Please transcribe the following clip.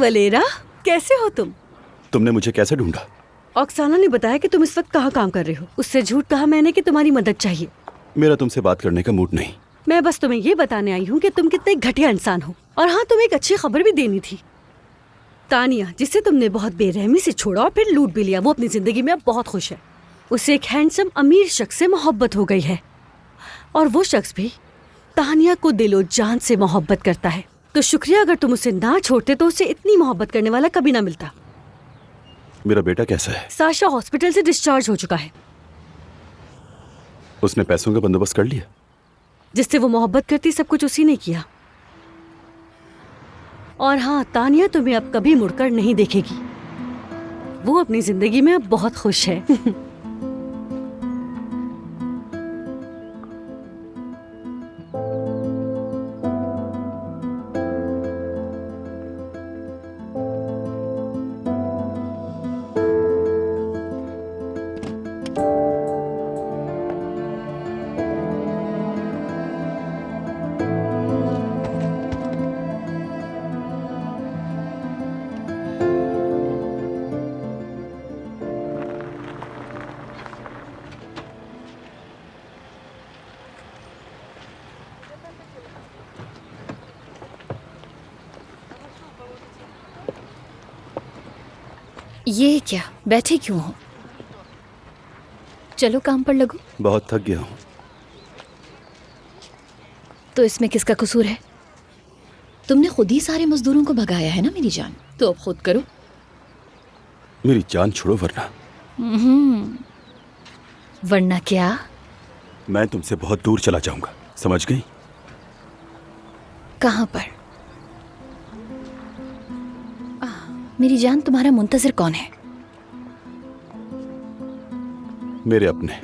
वलेरा, कैसे हो तुम? तुमने मुझे कैसे ढूंढा? ऑक्साना ने बताया कि तुम इस वक्त कहाँ काम कर रहे हो। उससे झूठ कहा मैंने कि तुम्हारी मदद चाहिए। मेरा तुमसे बात करने का मूड नहीं। मैं बस तुम्हें ये बताने आई हूँ कि तुम कितने घटिया इंसान हो। और हाँ, तुम्हें एक अच्छी खबर भी देनी थी। तानिया, जिसे तुमने बहुत बेरहमी से छोड़ा और फिर लूट भी लिया, वो अपनी जिंदगी में अब बहुत खुश है। उसे एक हैंडसम अमीर शख्स से मोहब्बत हो गई है और वो शख्स भी तानिया को दिलो जान से मोहब्बत करता है। तो शुक्रिया, अगर तुम उसे ना छोड़ते तो उसे इतनी मोहब्बत करने वाला कभी ना मिलता। मेरा बेटा कैसा है? साशा हॉस्पिटल से डिस्चार्ज हो चुका है। उसने पैसों का बंदोबस्त कर लिया? जिससे वो मोहब्बत करती सब कुछ उसी ने किया। और हाँ, तानिया तुम्हें अब कभी मुड़कर नहीं देखेगी। वो अपनी जिंदगी में अब बहुत खुश है। ये क्या, बैठे क्यों हो? चलो काम पर लगो। बहुत थक गया हूँ। तो इसमें किसका कसूर है? तुमने खुद ही सारे मजदूरों को भगाया है ना मेरी जान, तो अब खुद करो। मेरी जान छोड़ो वरना। वरना क्या? मैं तुमसे बहुत दूर चला जाऊंगा, समझ गई? कहाँ पर? मेरी जान, तुम्हारा मुंतजिर कौन है? मेरे अपने।